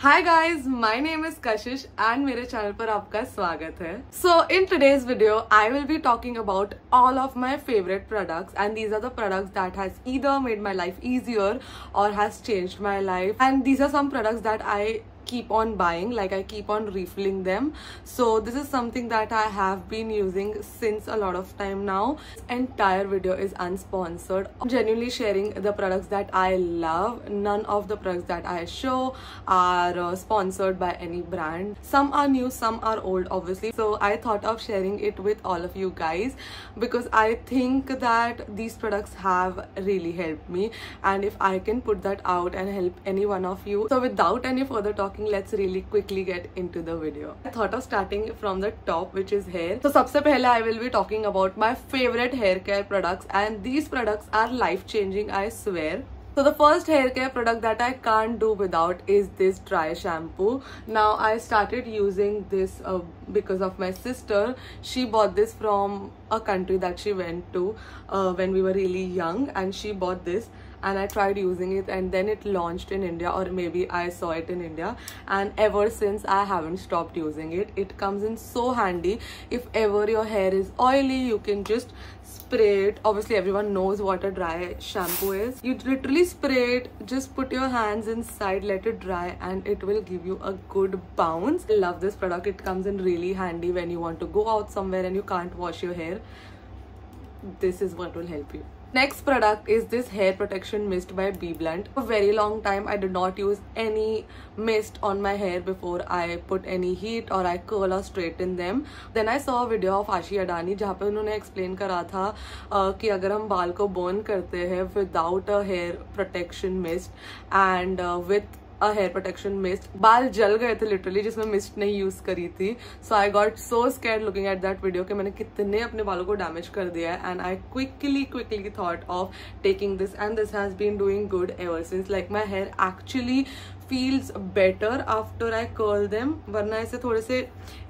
Hi guys, my name is Kashish and मेरे channel पर आपका स्वागत है. So in today's video, I will be talking about all of my favorite products and these are the products that has either made my life easier or has changed my life, and these are some products that I keep on buying, like I keep on refilling them. So this is something that I have been using since a lot of time now. This entire video is unsponsored. I'm genuinely sharing the products that I love. None of the products that I show are sponsored by any brand. Some are new, some are old obviously. So I thought of sharing it with all of you guys because I think that these products have really helped me, and if I can put that out and help any one of you. So without any further talking, let's really quickly get into the video. I thought of starting from the top, which is hair. So सबसे पहले I will be talking about my favorite hair care products, and these products are life changing, I swear. So the first hair care product that I can't do without is this dry shampoo. Now I started using this because of my sister. She bought this from a country that she went to when we were really young, and she bought this and I tried using it, and then it launched in India, or maybe I saw it in India, and ever since I haven't stopped using it. It comes in so handy. If ever your hair is oily, you can just spray it. Obviously everyone knows what a dry shampoo is. You literally spray it, just put your hands inside, let it dry, and it will give you a good bounce. I love this product. It comes in really handy when you want to go out somewhere and you can't wash your hair. This is what will help you. Next product is this hair protection mist by BBlunt. For a very long time I did not use any mist on my hair before I put any heat or I curl or straighten them. Then I saw a video of Ashi Adani जहाँ पे उन्होंने explain करा था कि अगर हम बाल को burn करते हैं without a hair protection mist and with a hair protection mist, बाल जल गए थे literally जिसमें mist नहीं use करी थी. So I got so scared looking at that video कि मैंने कितने अपने बालों को damage कर दिया है, and I quickly thought of taking this, and this has been doing good ever since. Like my hair actually feels better after I curl them. वरना ऐसे थोड़े से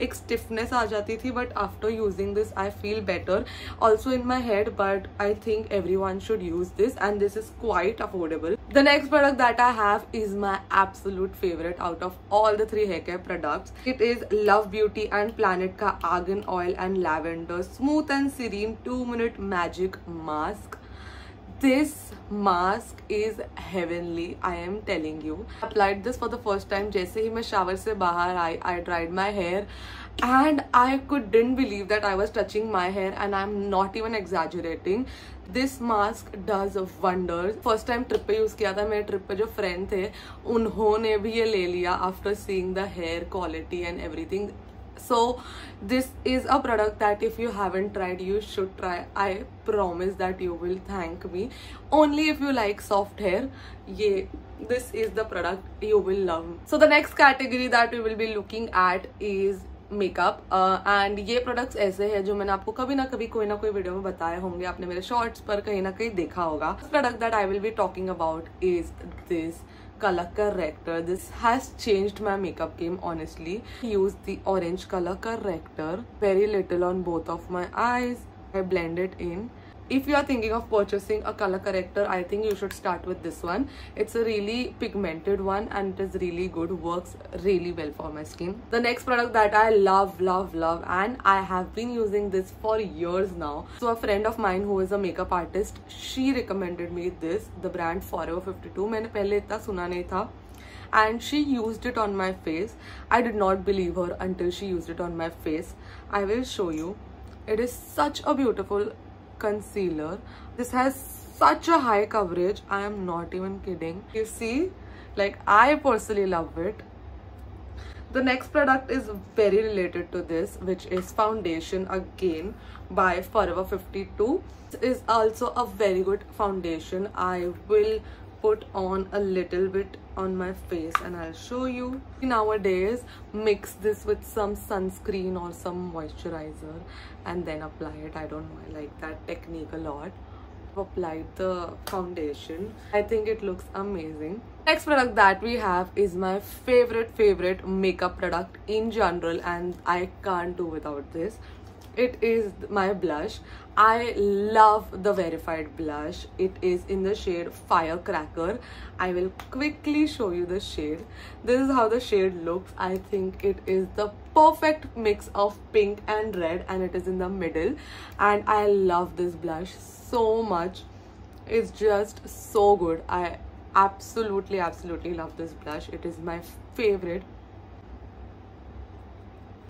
एक stiffness आ जाती थी, but after using this I feel better also in my head. But I think everyone should use this, and this is quite affordable. The next product that I have is my absolute favorite out of all the three hair care products. It is Love Beauty and Planet का argan oil and lavender smooth and serene 2-minute magic mask. This mask is heavenly, I am telling you. I applied this for the first time जैसे ही मैं shower से बाहर आई. I dried my hair and I couldn't believe that I was touching my hair, and I'm not even exaggerating. This mask does wonders. First time trip पे use किया था. मेरे trip पे जो friend थे उन्होंने भी ये ले लिया after seeing the hair quality and everything. So this is a product that if you haven't tried, you should try. I promise that you will thank me. Only if you like soft hair, this is the product you will love. So the next category that we will be looking at is makeup and ये products ऐसे हैं जो मैंने आपको कभी ना कभी कोई ना कोई वीडियो में बताए होंगे. आपने मेरे शॉर्ट्स पर कहीं ना कहीं देखा होगा. Product that I will be talking about is this color corrector. This has changed my makeup game honestly. I use the orange color corrector very little on both of my eyes. I blend it in. If you are thinking of purchasing a color corrector, I think you should start with this one. It's a really pigmented one and it is really good, works really well for my skin. The next product that I love and I have been using this for years now. So a friend of mine who is a makeup artist, she recommended me this, the brand Forever 52. मैंने पहले इतना सुना नहीं था. And she used it on my face. I did not believe her until she used it on my face. I will show you. It is such a beautiful concealer. This has such a high coverage. I am not even kidding. You see, like I personally love it. The next product is very related to this, which is foundation again by Forever 52. This is also a very good foundation. I will put on a little bit on my face and I'll show you. Nowadays mix this with some sunscreen or some moisturizer and then apply it. I don't know, I like that technique a lot. I've applied the foundation. I think it looks amazing. Next product that we have is my favorite makeup product in general, and I can't do without this. it is my blush. I love the Verified blush. It is in the shade Firecracker. I will quickly show you the shade. This is how the shade looks. I think it is the perfect mix of pink and red, and it is in the middle. And I love this blush so much. It's just so good. I absolutely love this blush. It is my favorite.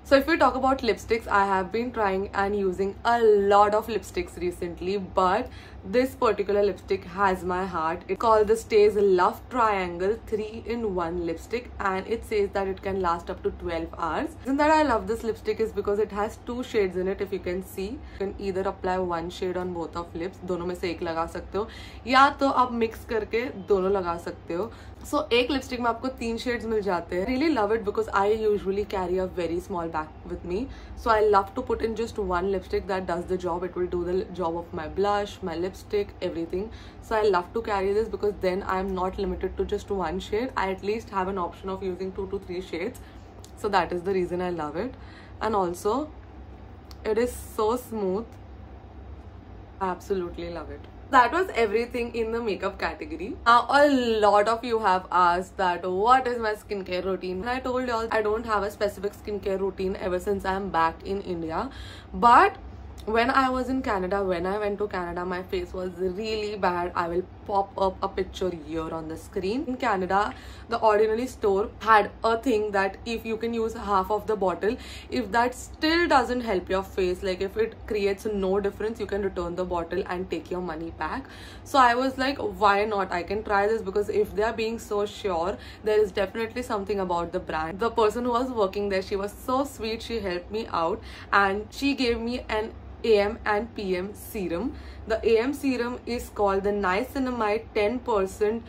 So if we talk about lipsticks, I have been trying and using a lot of lipsticks recently, but this particular lipstick has my heart. It's called the Stays Love Triangle 3-in-1 lipstick, and it says that it can last up to 12 hours. The reason that I love this lipstick is because it has 2 shades in it. If you can see, you can either apply 1 shade on both of lips, दोनों में से एक लगा सकते हो, या तो आप मिक्स करके दोनों लगा सकते हो. So एक लिपस्टिक में आपको 3 शेड्स मिल जाते हैं. Really love it because I usually carry a very small bag with me. So I love to put in just 1 lipstick that does the job. It will do the job of my blush, my lipstick, everything. So I love to carry this because then I am not limited to just 1 shade. I at least have an option of using 2 to 3 shades. So that is the reason I love it. And also, it is so smooth. I absolutely love it. That was everything in the makeup category. Now a lot of you have asked that what is my skincare routine, and I told y'all I don't have a specific skincare routine ever since I am back in India. But when I was in Canada, when I went to Canada, my face was really bad. I will pop up a picture here on the screen. In Canada, the Ordinary store had a thing that if you can use half of the bottle, if that still doesn't help your face, like if it creates no difference, you can return the bottle and take your money back. So I was like, why not? I can try this, because if they are being so sure, there is definitely something about the brand. The person who was working there, she was so sweet. She helped me out and she gave me an AM and PM serum. The AM serum is called the Niacinamide 10%,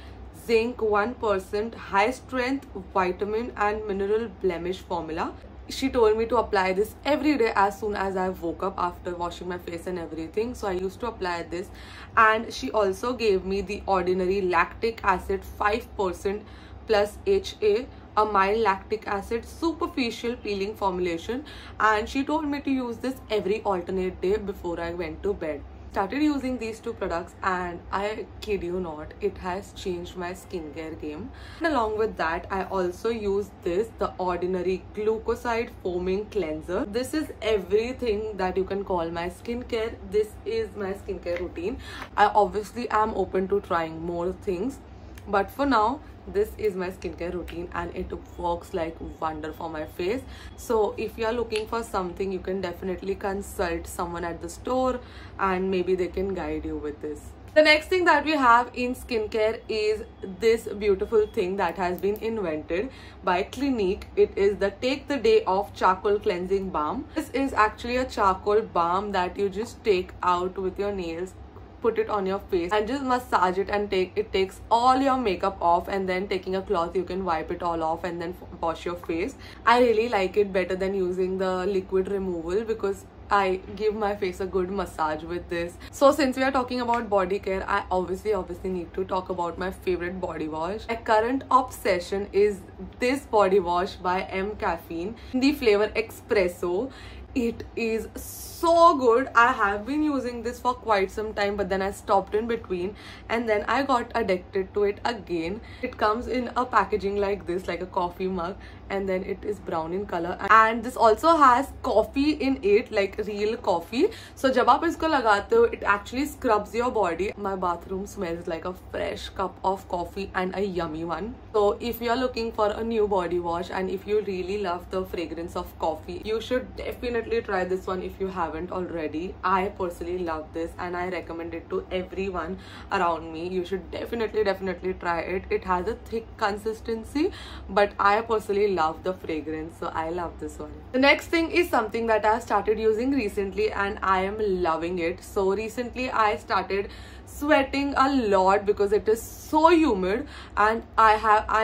zinc 1%, high strength vitamin and mineral blemish formula. She told me to apply this every day as soon as I woke up after washing my face and everything. So I used to apply this, and she also gave me the Ordinary lactic acid 5% plus HA, a mild lactic acid superficial peeling formulation, and she told me to use this every alternate day before I went to bed. Started using these 2 products, and I kid you not, it has changed my skincare game. And along with that, I also use this, the Ordinary Glucoside Foaming Cleanser. This is everything that you can call my skincare. This is my skincare routine. I obviously am open to trying more things, but for now, this is my skincare routine and it works like wonder for my face. So if you are looking for something, you can definitely consult someone at the store and maybe they can guide you with this. The next thing that we have in skincare is this beautiful thing that has been invented by Clinique. It is the Take the Day Off Charcoal Cleansing Balm. This is actually a charcoal balm that you just take out with your nails, put it on your face and just massage it, and it takes all your makeup off, and then taking a cloth you can wipe it all off and then wash your face. I really like it better than using the liquid removal because I give my face a good massage with this. So since we are talking about body care, I obviously need to talk about my favorite body wash. My current obsession is this body wash by M Caffeine in the flavor Espresso. It is so good. I have been using this for quite some time, but then I stopped in between and then I got addicted to it again. It comes in a packaging like this, like a coffee mug, and then it is brown in color, and this also has coffee in it, like real coffee. So जब आप इसको लगाते हो, it actually scrubs your body. My bathroom smells like a fresh cup of coffee and a yummy one. So if you are looking for a new body wash and if you really love the fragrance of coffee, you should definitely try this one if you haven't already. I personally love this and I recommend it to everyone around me. You should definitely try it. It has a thick consistency, but I personally love the fragrance, so I love this one. The next thing is something that I started using recently and I am loving it. So recently I started sweating a lot because it is so humid, and I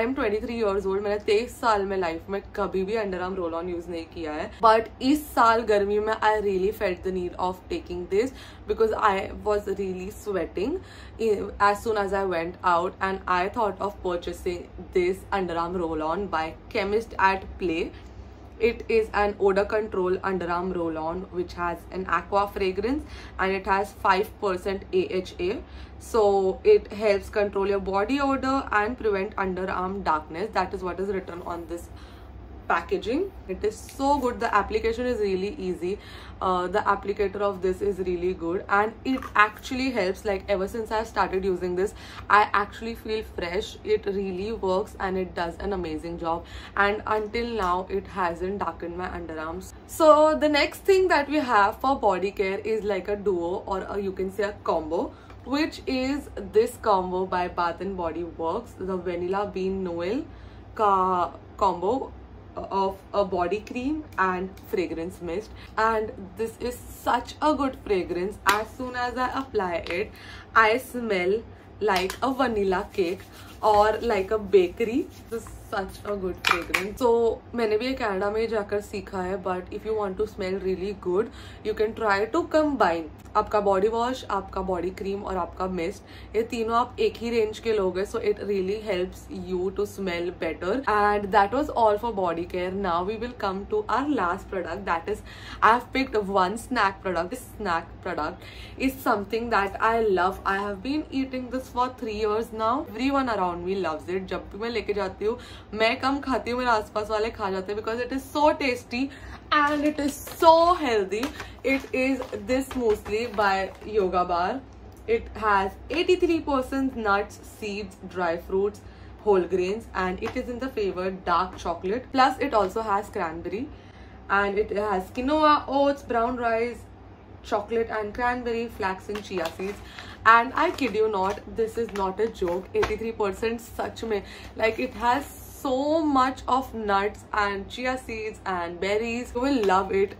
am 23 years old. मैंने 23 साल में life में कभी भी under arm roll on use नहीं किया है, but इस साल गर्मी में I really felt the need of taking this because I was really sweating as soon as I went out, and I thought of purchasing this under arm roll on by Chemist at Play. It is an odor control underarm roll-on which has an aqua fragrance and it has 5% AHA. So it helps control your body odor and prevent underarm darkness. That is what is written on this packaging. It is so good. The application is really easy. The applicator of this is really good, and it actually helps. Like, ever since I started using this, I actually feel fresh. It really works and it does an amazing job, and until now it hasn't darkened my underarms. So the next thing that we have for body care is like a duo, or you can say a combo, which is this combo by Bath and Body Works, the Vanilla Bean Noel combo of a body cream and fragrance mist. And this is such a good fragrance. As soon as I apply it, I smell like a vanilla cake or like a bakery. This is such a good fragrance. So मैंने भी Canada में जाकर सीखा है, but if you want to smell really good, you can try to combine आपका body wash, आपका body cream और आपका मिस्ट, ये तीनों आप एक ही रेंज के लोगे. So it really helps you to smell better. And that was all for body care. Now we will come to our last product. That is, I have picked one snack product. This snack product is something that I love. I have been eating this for 3 years now. Everyone around me loves it. जब भी मैं लेके जाती हूँ, मैं कम खाती हूँ, मेरे आसपास वाले खा जाते हैं, because it is so tasty and it is so healthy. It is this muesli by Yoga Bar. It has 83% nuts, seeds, dry fruits, whole grains, and it is in the flavor dark chocolate. Plus it also has cranberry, and it has quinoa, oats, brown rice, chocolate and cranberry, flax and chia seeds. And I kid you not, this is not a joke. 83% such mein, like, it has so much of nuts and chia seeds and berries. You will love it.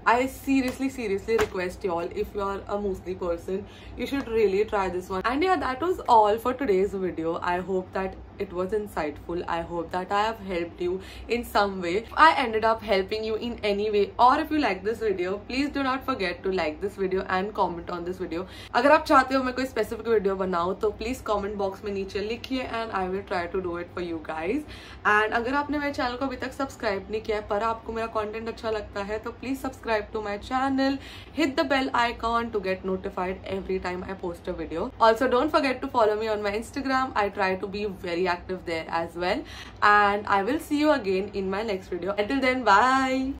I seriously request y'all, if you are a muesli person, you should really try this one. And yeah, that was all for today's video. I hope that it was insightful. I hope that I have helped you in some way. If I ended up helping you in any way, or if you like this video, please do not forget to like this video and comment on this video. अगर आप चाहते हो मैं कोई specific video बनाऊँ, तो please comment box में नीचे लिखिए, and I will try to do it for you guys. And अगर आपने मेरे channel को अभी तक subscribe नहीं किया है, पर आपको मेरा content अच्छा लगता है, तो please subscribe to my channel, hit the bell icon to get notified every time I post a video. Also, don't forget to follow me on my Instagram. I try to be very active there as well, and I will see you again in my next video. Until then, bye.